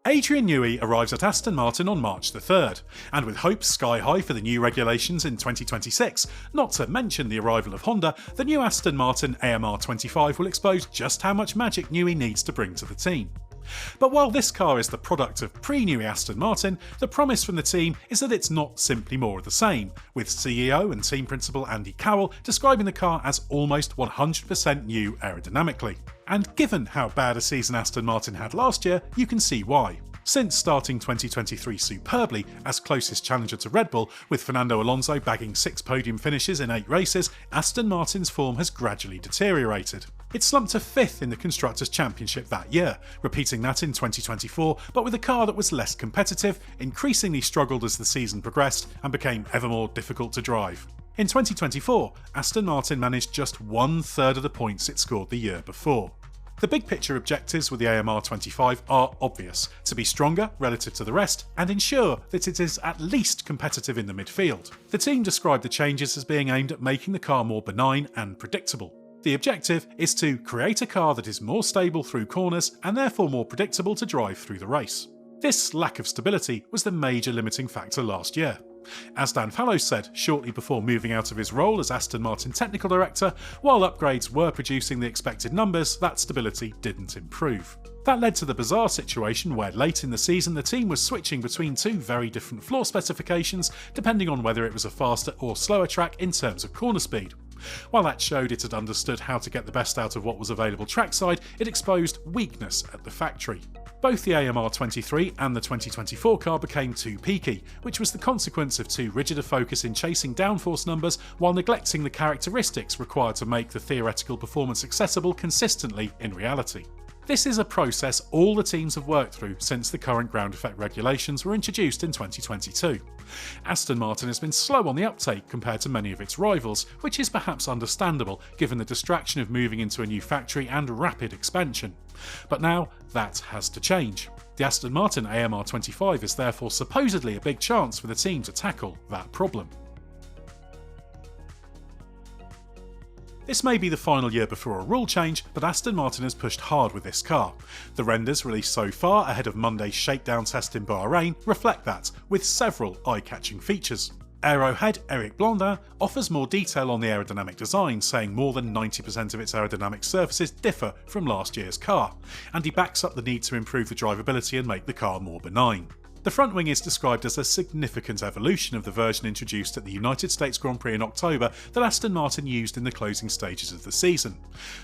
Adrian Newey arrives at Aston Martin on March the 3rd, and with hopes sky high for the new regulations in 2026, not to mention the arrival of Honda, the new Aston Martin AMR25 will expose just how much magic Newey needs to bring to the team. But while this car is the product of pre-Newey Aston Martin, the promise from the team is that it's not simply more of the same, with CEO and team principal Andy Cowell describing the car as almost 100% new aerodynamically. And given how bad a season Aston Martin had last year, you can see why. Since starting 2023 superbly as closest challenger to Red Bull, with Fernando Alonso bagging 6 podium finishes in 8 races, Aston Martin's form has gradually deteriorated. It slumped to 5th in the Constructors' Championship that year, repeating that in 2024, but with a car that was less competitive, increasingly struggled as the season progressed, and became ever more difficult to drive. In 2024, Aston Martin managed just 1/3 of the points it scored the year before. The big picture objectives with the AMR25 are obvious: to be stronger relative to the rest and ensure that it is at least competitive in the midfield. The team described the changes as being aimed at making the car more benign and predictable. The objective is to create a car that is more stable through corners and therefore more predictable to drive through the race. This lack of stability was the major limiting factor last year. As Dan Fallows said shortly before moving out of his role as Aston Martin Technical Director, while upgrades were producing the expected numbers, that stability didn't improve. That led to the bizarre situation where late in the season the team was switching between 2 very different floor specifications depending on whether it was a faster or slower track in terms of corner speed. While that showed it had understood how to get the best out of what was available trackside, it exposed weakness at the factory. Both the AMR23 and the 2024 car became too peaky, which was the consequence of too rigid a focus in chasing downforce numbers while neglecting the characteristics required to make the theoretical performance accessible consistently in reality. This is a process all the teams have worked through since the current ground effect regulations were introduced in 2022. Aston Martin has been slow on the uptake compared to many of its rivals, which is perhaps understandable given the distraction of moving into a new factory and rapid expansion. But now that has to change. The Aston Martin AMR25 is therefore supposedly a big chance for the team to tackle that problem. This may be the final year before a rule change, but Aston Martin has pushed hard with this car. The renders released so far ahead of Monday's shakedown test in Bahrain reflect that, with several eye-catching features. Aerohead Eric Blondin offers more detail on the aerodynamic design, saying more than 90% of its aerodynamic surfaces differ from last year's car, and he backs up the need to improve the drivability and make the car more benign. The front wing is described as a significant evolution of the version introduced at the United States Grand Prix in October that Aston Martin used in the closing stages of the season.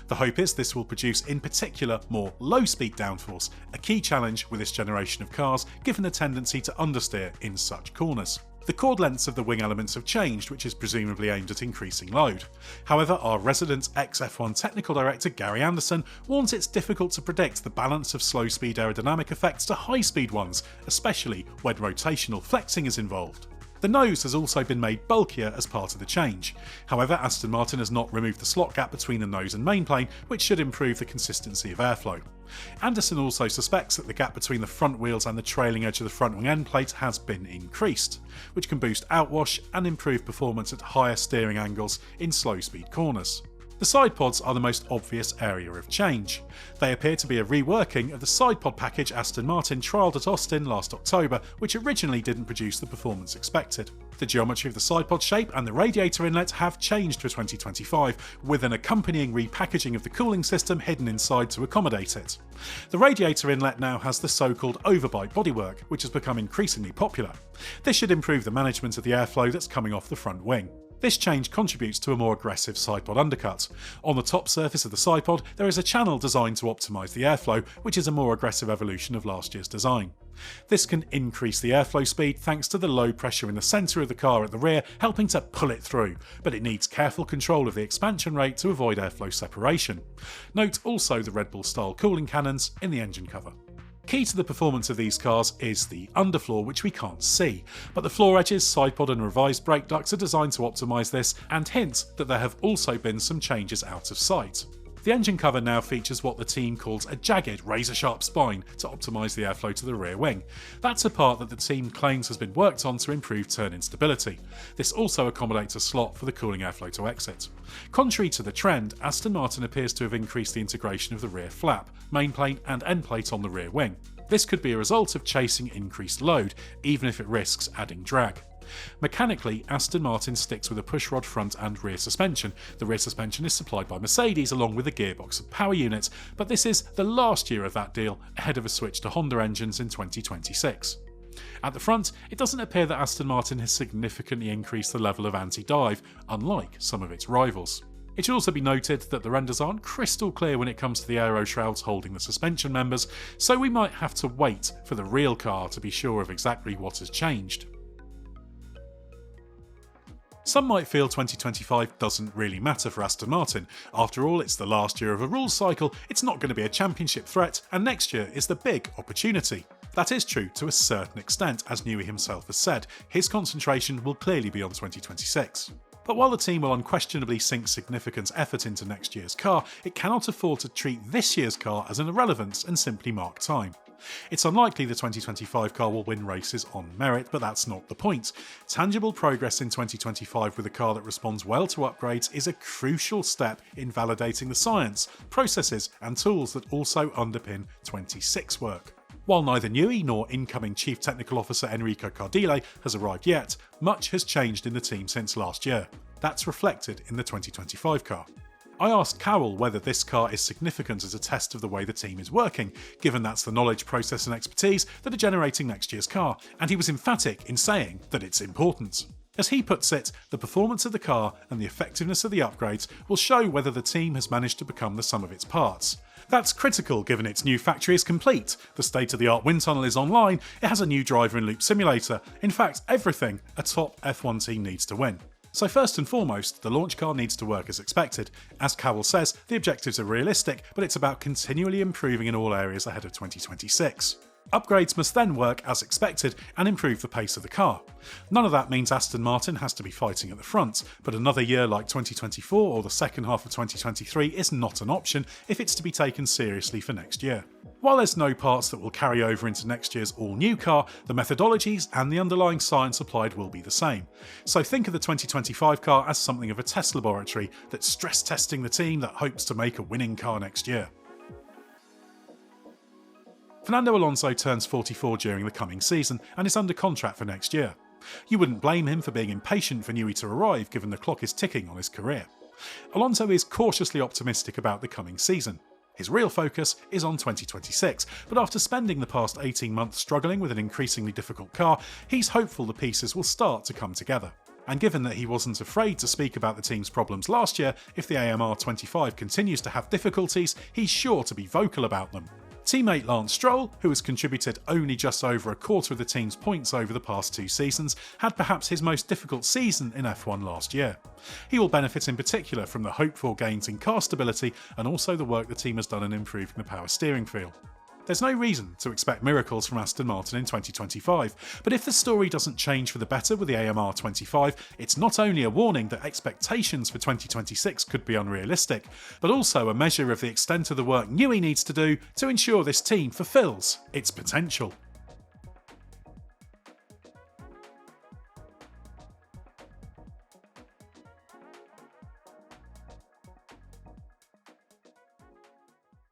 The hope is this will produce in particular more low-speed downforce, a key challenge with this generation of cars given the tendency to understeer in such corners. The chord lengths of the wing elements have changed, which is presumably aimed at increasing load. However, our resident ex-F1 technical director Gary Anderson warns it's difficult to predict the balance of slow-speed aerodynamic effects to high-speed ones, especially when rotational flexing is involved. The nose has also been made bulkier as part of the change. However, Aston Martin has not removed the slot gap between the nose and mainplane, which should improve the consistency of airflow. Anderson also suspects that the gap between the front wheels and the trailing edge of the front wing end plate has been increased, which can boost outwash and improve performance at higher steering angles in slow-speed corners. The side pods are the most obvious area of change. They appear to be a reworking of the side pod package Aston Martin trialled at Austin last October, which originally didn't produce the performance expected. The geometry of the side pod shape and the radiator inlet have changed for 2025, with an accompanying repackaging of the cooling system hidden inside to accommodate it. The radiator inlet now has the so-called overbite bodywork, which has become increasingly popular. This should improve the management of the airflow that's coming off the front wing. This change contributes to a more aggressive sidepod undercut. On the top surface of the sidepod, there is a channel designed to optimise the airflow, which is a more aggressive evolution of last year's design. This can increase the airflow speed thanks to the low pressure in the centre of the car at the rear, helping to pull it through, but it needs careful control of the expansion rate to avoid airflow separation. Note also the Red Bull style cooling cannons in the engine cover. Key to the performance of these cars is the underfloor, which we can't see, but the floor edges, sidepod and revised brake ducts are designed to optimise this and hint that there have also been some changes out of sight. The engine cover now features what the team calls a jagged, razor-sharp spine to optimise the airflow to the rear wing. That's a part that the team claims has been worked on to improve turn-in stability. This also accommodates a slot for the cooling airflow to exit. Contrary to the trend, Aston Martin appears to have increased the integration of the rear flap, main plane and end plate on the rear wing. This could be a result of chasing increased load, even if it risks adding drag. Mechanically, Aston Martin sticks with a pushrod front and rear suspension. The rear suspension is supplied by Mercedes along with a gearbox and power unit, but this is the last year of that deal ahead of a switch to Honda engines in 2026. At the front, it doesn't appear that Aston Martin has significantly increased the level of anti-dive, unlike some of its rivals. It should also be noted that the renders aren't crystal clear when it comes to the aero shrouds holding the suspension members, so we might have to wait for the real car to be sure of exactly what has changed. Some might feel 2025 doesn't really matter for Aston Martin. After all, it's the last year of a rules cycle, it's not going to be a championship threat, and next year is the big opportunity. That is true to a certain extent, as Newey himself has said. His concentration will clearly be on 2026. But while the team will unquestionably sink significant effort into next year's car, it cannot afford to treat this year's car as an irrelevance and simply mark time. It's unlikely the 2025 car will win races on merit, but that's not the point. Tangible progress in 2025 with a car that responds well to upgrades is a crucial step in validating the science, processes and tools that also underpin 26 work. While neither Newey nor incoming Chief Technical Officer Enrico Cardile has arrived yet, much has changed in the team since last year. That's reflected in the 2025 car. I asked Cowell whether this car is significant as a test of the way the team is working, given that's the knowledge, process and expertise that are generating next year's car, and he was emphatic in saying that it's important. As he puts it, the performance of the car and the effectiveness of the upgrades will show whether the team has managed to become the sum of its parts. That's critical given its new factory is complete, the state-of-the-art wind tunnel is online, it has a new driver and loop simulator, in fact everything a top F1 team needs to win. So first and foremost, the launch car needs to work as expected. As Cowell says, the objectives are realistic, but it's about continually improving in all areas ahead of 2026. Upgrades must then work as expected and improve the pace of the car. None of that means Aston Martin has to be fighting at the front, but another year like 2024 or the second half of 2023 is not an option if it's to be taken seriously for next year. While there's no parts that will carry over into next year's all-new car, the methodologies and the underlying science applied will be the same. So think of the 2025 car as something of a test laboratory that's stress testing the team that hopes to make a winning car next year. Fernando Alonso turns 44 during the coming season and is under contract for next year. You wouldn't blame him for being impatient for Newey to arrive given the clock is ticking on his career. Alonso is cautiously optimistic about the coming season. His real focus is on 2026, but after spending the past 18 months struggling with an increasingly difficult car, he's hopeful the pieces will start to come together. And given that he wasn't afraid to speak about the team's problems last year, if the AMR25 continues to have difficulties, he's sure to be vocal about them. Teammate Lance Stroll, who has contributed only just over a quarter of the team's points over the past 2 seasons, had perhaps his most difficult season in F1 last year. He will benefit in particular from the hoped-for gains in car stability and also the work the team has done in improving the power steering feel. There's no reason to expect miracles from Aston Martin in 2025, but if the story doesn't change for the better with the AMR25, it's not only a warning that expectations for 2026 could be unrealistic, but also a measure of the extent of the work Newey needs to do to ensure this team fulfills its potential.